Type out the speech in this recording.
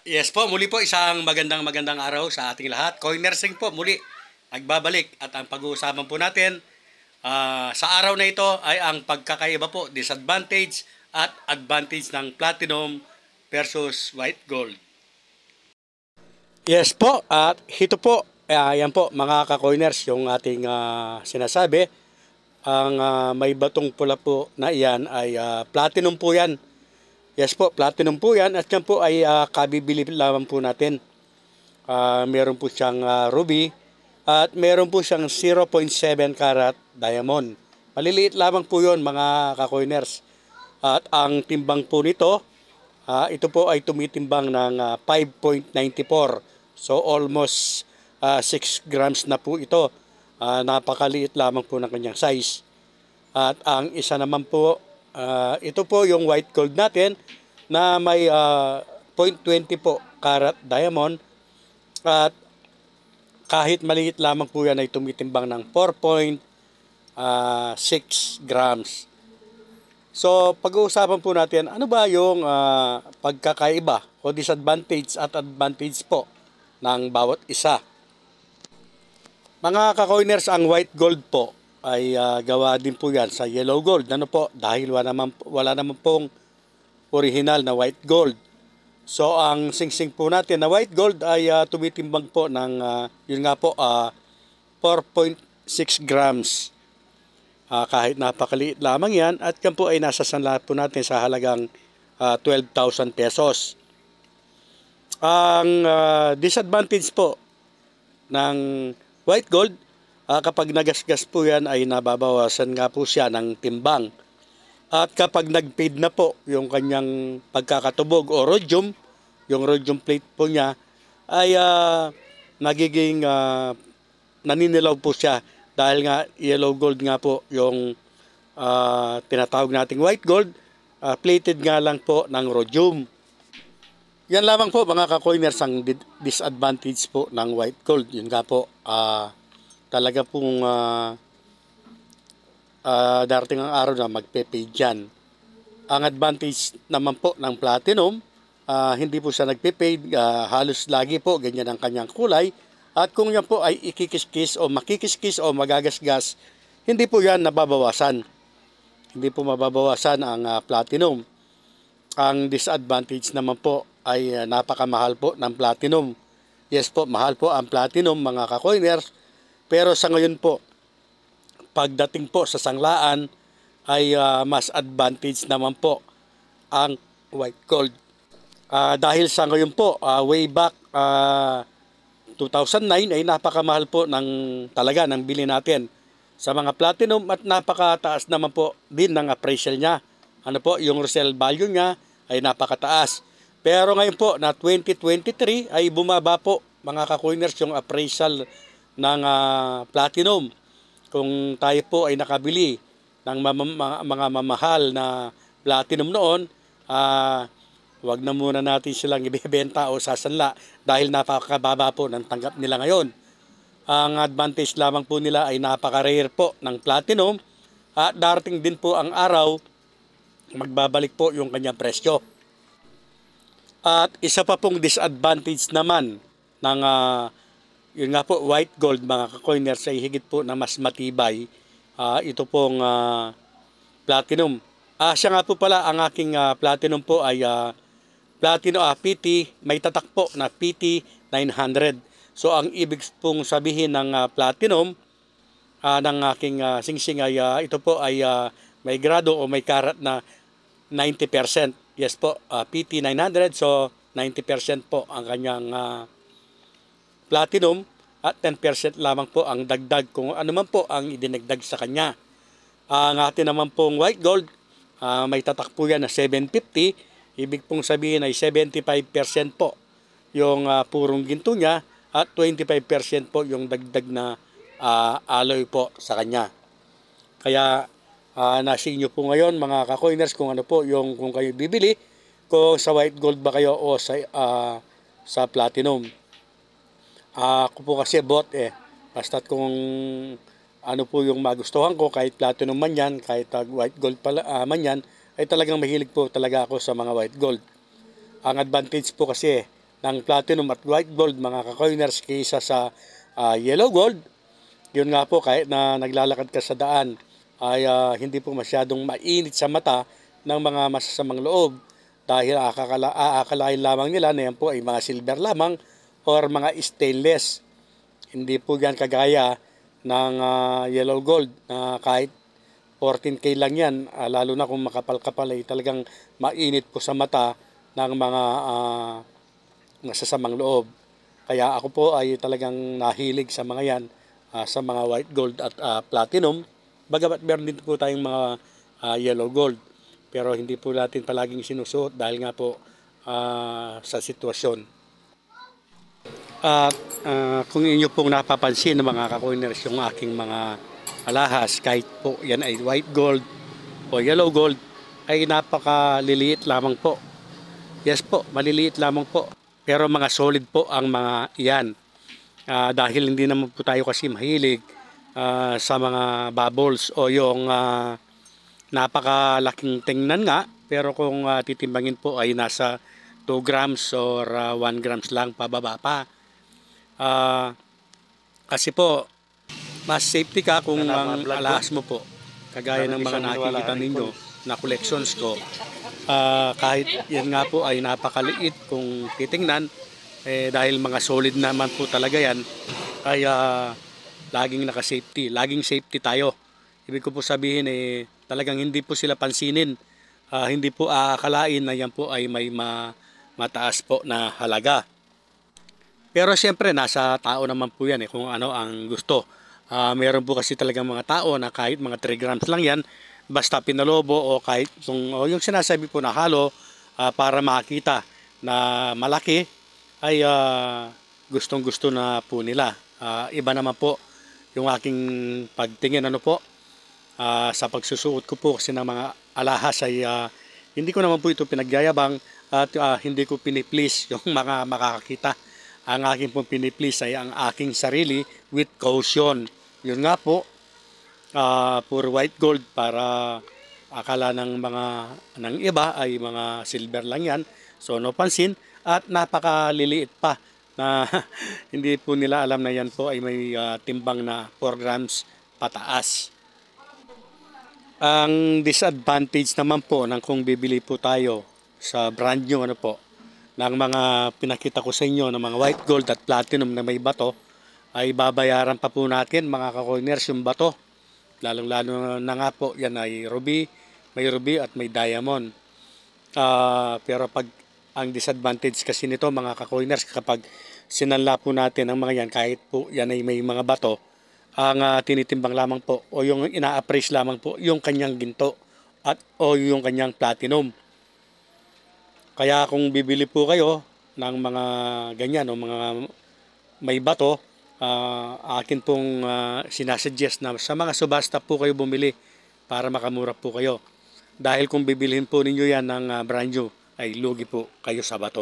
Yes po, muli po isang magandang araw sa ating lahat. Coinersing po muli nagbabalik at ang pag-uusapan po natin sa araw na ito ay ang pagkakaiba po, disadvantage at advantage ng platinum versus white gold. Yes po, at ito po, yan po mga ka-coiners yung ating sinasabi. Ang may batong pula po na iyan ay platinum po yan. Yes po, platinum po yan at yan po ay kabibili lamang po natin. Meron po siyang ruby at meron po siyang 0.7 karat diamond. Maliliit lamang po yon mga ka-coiners. At ang timbang po nito, ito po ay tumitimbang ng 5.94. So almost 6 grams na po ito. Napakaliit lamang po ng kanyang size. At ang isa naman po, ito po yung white gold natin na may 0.20 po karat diamond at kahit maliit lamang po yan ay tumitimbang ng 4.6 grams. So pag-uusapan po natin ano ba yung pagkakaiba o disadvantage at advantage po ng bawat isa. Mga ka-coiners, ang white gold po ay gawa din po yan sa yellow gold. Ano po? Dahil wala naman pong original na white gold. So ang singsing po natin na white gold ay tumitimbang po ng yun nga po 4.6 grams. Kahit napakaliit lamang yan at yan po ay nasa sanla po natin sa halagang 12,000 pesos. Ang disadvantage po ng white gold, kapag nagasgas po yan ay nababawasan nga po siya ng timbang. At kapag nag-fade na po yung kanyang pagkakatubog o rhodium, yung rhodium plate po niya ay nagiging naninilaw po siya dahil nga yellow gold nga po yung tinatawag nating white gold, plated nga lang po ng rhodium. Yan lamang po mga ka-coiners ang disadvantage po ng white gold. Yun nga po, talaga pong darating ang araw na magpe-fade yan. Ang advantage naman po ng platinum, hindi po siya nagpe-fade, halos lagi po ganyan ang kanyang kulay. At kung yan po ay ikikiskis o makikiskis o magagasgas, hindi po yan nababawasan. Hindi po mababawasan ang platinum. Ang disadvantage naman po ay napakamahal po ng platinum. Yes po, mahal po ang platinum mga ka-coiners. Pero sa ngayon po, pagdating po sa sanglaan ay mas advantage naman po ang white gold. Dahil sa ngayon po, way back 2009 ay napakamahal po talaga ng bili natin sa mga platinum at napakataas naman po din ng appraisal niya. Ano po, yung resale value niya ay napakataas. Pero ngayon po na 2023 ay bumaba po mga ka-coiners yung appraisal ng platinum. Kung tayo po ay nakabili ng mga mamahal na platinum noon, wag na muna natin silang ibebenta o sasanla dahil napakababa po ng tanggap nila ngayon. Ang advantage lamang po nila ay napaka-rare po ng platinum at darating din po ang araw magbabalik po yung kanyang presyo. At isa pa pong disadvantage naman ng yun nga po, white gold mga ka-coiners ay higit po na mas matibay. Ito pong platinum. Siya nga po pala, ang aking platinum po ay platinum PT, may tatak po na PT 900. So ang ibig pong sabihin ng platinum ng aking singsing ay ito po ay may grado o may karat na 90%. Yes po, PT 900. So 90% po ang kanyang platinum at 10% lamang po ang dagdag kung ano man po ang idinagdag sa kanya. Ang atin naman pong white gold, may tatak po yan na 750. Ibig pong sabihin ay 75% po yung purong ginto niya at 25% po yung dagdag na alloy po sa kanya. Kaya nasa inyo po ngayon mga ka-coiners kung ano po yung kung kayo bibili, kung sa white gold ba kayo o sa platinum. Ako po kasi bot basta't kung ano po yung magustuhan ko, kahit platinum man yan, kahit white gold pala, man yan, ay talagang mahilig po talaga ako sa mga white gold. Ang advantage po kasi ng platinum at white gold mga ka-coiners kaysa sa yellow gold. Yun nga po, kahit na naglalakad ka sa daan ay hindi po masyadong mainit sa mata ng mga masasamang loob dahil aakalain lamang nila na yan po ay mga silver lamang or mga stainless. Hindi po yan kagaya ng yellow gold na kahit 14K lang yan, lalo na kung makapal-kapal ay talagang mainit po sa mata ng mga masasamang loob. Kaya ako po ay talagang nahilig sa mga yan, sa mga white gold at platinum. Bagamat meron din po tayong mga yellow gold. Pero hindi po natin palaging sinusuot dahil nga po sa sitwasyon. At kung inyo pong napapansin mga ka-coiners yung aking mga alahas, kahit po yan ay white gold o yellow gold, ay napakaliliit lamang po. Yes po, maliliit lamang po. Pero mga solid po ang mga iyan. Dahil hindi naman po tayo kasi mahilig sa mga bubbles o yung napakalaking tingnan nga. Pero kung titimbangin po ay nasa 2 grams or 1 grams lang pababa pa. Kasi po, mas safety ka kung ang alahas mo po, kagaya ng mga nakikita ninyo na collections ko, kahit yan nga po ay napakaliit kung titingnan, dahil mga solid naman po talaga yan, ay laging naka-safety, laging safety tayo. Ibig ko po sabihin talagang hindi po sila pansinin, hindi po aakalain na yan po ay may mataas po na halaga. Pero siyempre nasa tao naman po yan kung ano ang gusto. Meron po kasi talagang mga tao na kahit mga 3 grams lang yan, basta pinalobo o kahit yung sinasabi po na halo para makita na malaki ay gustong gusto na po nila. Iba naman po yung aking pagtingin sa pagsusuot ko po kasi ng mga alahas ay hindi ko naman po ito pinagyayabang at hindi ko piniplease yung mga makakakita. Ang aking pong piniplease ay ang aking sarili with caution. Yun nga po, pure white gold para akala ng iba ay mga silver lang yan. So no pansin at napakaliliit pa na hindi po nila alam na yan po ay may timbang na 4 grams pataas. Ang disadvantage naman po ng kung bibili po tayo sa brand new ng mga pinakita ko sa inyo ng mga white gold at platinum na may bato, ay babayaran pa po natin mga ka-coiners yung bato. Lalong-lalo na nga po yan ay may ruby at may diamond. Pero pag ang disadvantage kasi nito mga ka-coiners, kapag sinanla po natin ang mga yan, kahit po yan ay may mga bato, ang tinitimbang lamang po o yung ina-appraise lamang po yung kanyang ginto o yung kanyang platinum. Kaya kung bibili po kayo ng mga ganyan o mga may bato, akin pong sinasuggest na sa mga subasta po kayo bumili para makamura po kayo. Dahil kung bibilhin po ninyo yan ng brand new, ay lugi po kayo sa bato.